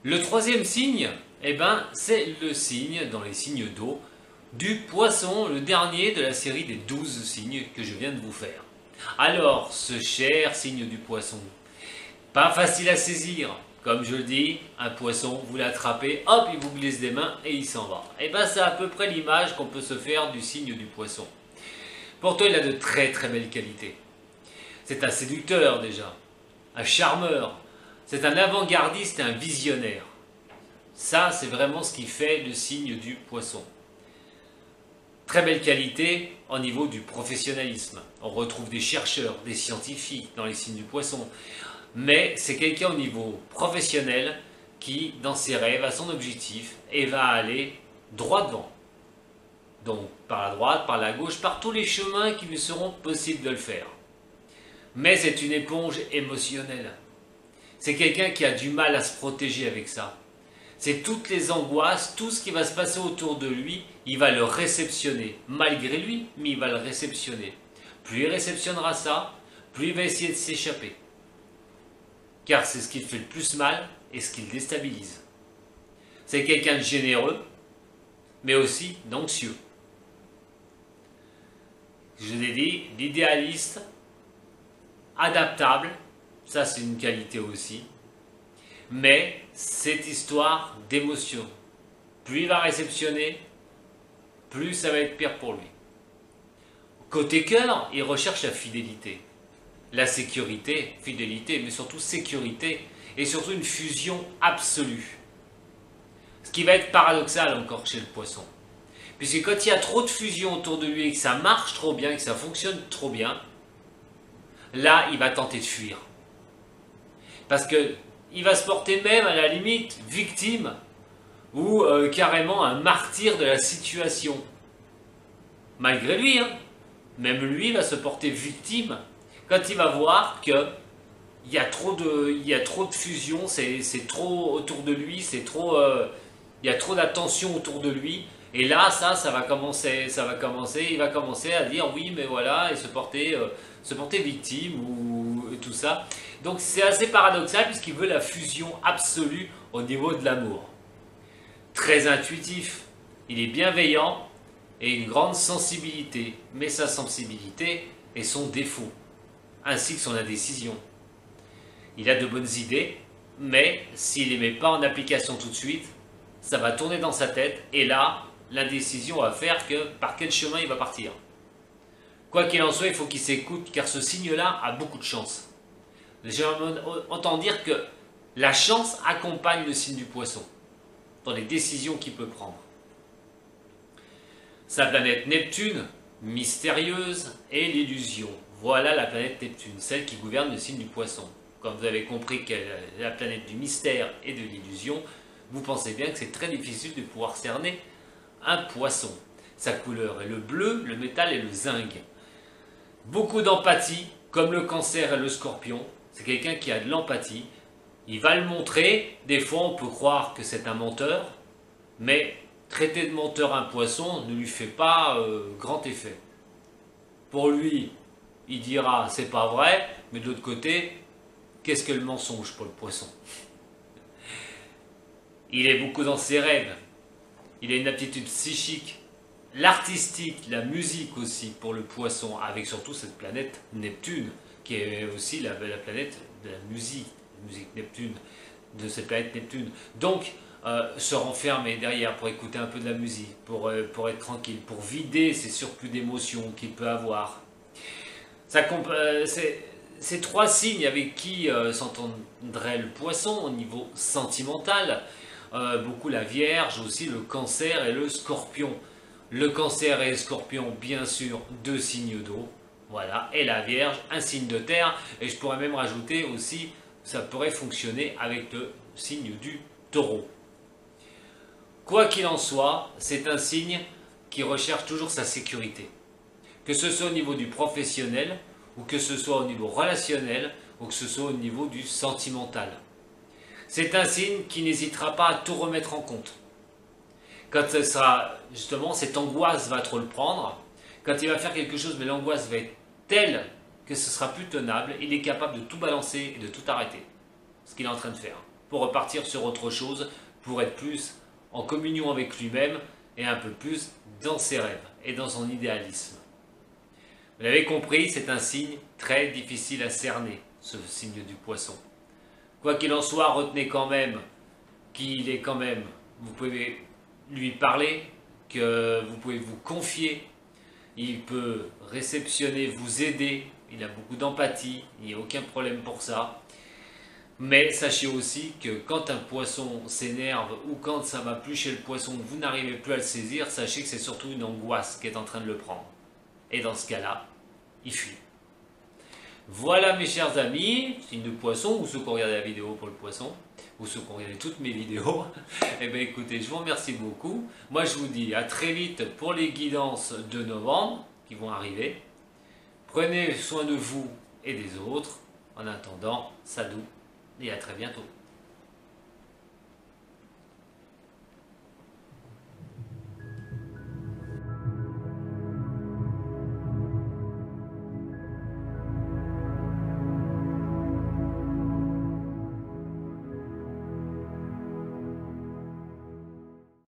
Le troisième signe, eh ben, c'est le signe, dans les signes d'eau, du poisson, le dernier de la série des 12 signes que je viens de vous faire. Alors, ce cher signe du poisson, pas facile à saisir. Comme je le dis, un poisson, vous l'attrapez, hop, il vous glisse des mains et il s'en va. Et bien, c'est à peu près l'image qu'on peut se faire du signe du poisson. Pourtant, il a de très très belles qualités. C'est un séducteur déjà, un charmeur, c'est un avant-gardiste et un visionnaire. Ça, c'est vraiment ce qui fait le signe du poisson. Très belle qualité au niveau du professionnalisme. On retrouve des chercheurs, des scientifiques dans les signes du poisson. Mais c'est quelqu'un au niveau professionnel qui, dans ses rêves, a son objectif et va aller droit devant. Donc par la droite, par la gauche, par tous les chemins qui lui seront possibles de le faire. Mais c'est une éponge émotionnelle. C'est quelqu'un qui a du mal à se protéger avec ça. C'est toutes les angoisses, tout ce qui va se passer autour de lui, il va le réceptionner. Malgré lui, mais il va le réceptionner. Plus il réceptionnera ça, plus il va essayer de s'échapper. Car c'est ce qui fait le plus mal et ce qui le déstabilise. C'est quelqu'un de généreux, mais aussi d'anxieux. Je l'ai dit, l'idéaliste, adaptable, ça c'est une qualité aussi, mais cette histoire d'émotion, plus il va réceptionner, plus ça va être pire pour lui. Côté cœur, il recherche la fidélité, la sécurité, fidélité, mais surtout sécurité, et surtout une fusion absolue. Ce qui va être paradoxal encore chez le poisson. Puisque quand il y a trop de fusion autour de lui et que ça marche trop bien, que ça fonctionne trop bien, là, il va tenter de fuir. Parce qu'il va se porter même, à la limite, victime ou carrément un martyr de la situation. Malgré lui, hein, même lui va se porter victime quand il va voir que il y a trop de fusion, c'est trop autour de lui, il y a trop d'attention autour de lui. Et là, ça va commencer, il va commencer à dire oui, mais voilà, et se porter victime ou tout ça. Donc c'est assez paradoxal puisqu'il veut la fusion absolue au niveau de l'amour. Très intuitif, il est bienveillant et une grande sensibilité, mais sa sensibilité est son défaut, ainsi que son indécision. Il a de bonnes idées, mais s'il ne les met pas en application tout de suite, ça va tourner dans sa tête et là, l'indécision va faire que par quel chemin il va partir. Quoi qu'il en soit, il faut qu'il s'écoute car ce signe-là a beaucoup de chance. J'entends dire que la chance accompagne le signe du poisson dans les décisions qu'il peut prendre. Sa planète Neptune, mystérieuse, et l'illusion. Voilà la planète Neptune, celle qui gouverne le signe du poisson. Comme vous avez compris qu'elle est la planète du mystère et de l'illusion, vous pensez bien que c'est très difficile de pouvoir cerner un poisson. Sa couleur est le bleu, le métal et le zinc. Beaucoup d'empathie, comme le cancer et le scorpion. C'est quelqu'un qui a de l'empathie. Il va le montrer. Des fois, on peut croire que c'est un menteur, mais traiter de menteur un poisson ne lui fait pas grand effet. Pour lui, il dira c'est pas vrai, mais de l'autre côté, qu'est-ce que le mensonge pour le poisson? Il est beaucoup dans ses rêves. Il a une aptitude psychique, l'artistique, la musique aussi pour le poisson, avec surtout cette planète Neptune, qui est aussi la planète de la musique Neptune, de cette planète Neptune. Donc, se renfermer derrière pour écouter un peu de la musique, pour être tranquille, pour vider ces surplus d'émotions qu'il peut avoir. Ces trois signes avec qui s'entendrait le poisson au niveau sentimental, beaucoup la Vierge, aussi le Cancer et le Scorpion. Le Cancer et le Scorpion, bien sûr, deux signes d'eau, voilà, et la Vierge, un signe de terre, et je pourrais même rajouter aussi, ça pourrait fonctionner avec le signe du Taureau. Quoi qu'il en soit, c'est un signe qui recherche toujours sa sécurité. Que ce soit au niveau du professionnel, ou que ce soit au niveau relationnel, ou que ce soit au niveau du sentimental. C'est un signe qui n'hésitera pas à tout remettre en compte. Quand ce sera, justement, cette angoisse va trop le prendre, quand il va faire quelque chose, mais l'angoisse va être telle que ce sera plus tenable, il est capable de tout balancer et de tout arrêter. Ce qu'il est en train de faire. pour repartir sur autre chose, pour être plus en communion avec lui-même et un peu plus dans ses rêves et dans son idéalisme. Vous l'avez compris, c'est un signe très difficile à cerner, ce signe du poisson. Quoi qu'il en soit, retenez quand même qu'il est quand même, vous pouvez lui parler, que vous pouvez vous confier, il peut réceptionner, vous aider, il a beaucoup d'empathie, il n'y a aucun problème pour ça. Mais sachez aussi que quand un poisson s'énerve ou quand ça ne va plus chez le poisson, vous n'arrivez plus à le saisir, sachez que c'est surtout une angoisse qui est en train de le prendre. Et dans ce cas-là, il fuit. Voilà mes chers amis, signe de poisson, ou ceux qui ont regardé la vidéo pour le poisson, ou ceux qui ont regardé toutes mes vidéos, eh bien écoutez, je vous remercie beaucoup. Moi je vous dis à très vite pour les guidances de novembre qui vont arriver. Prenez soin de vous et des autres. En attendant, sadou et à très bientôt.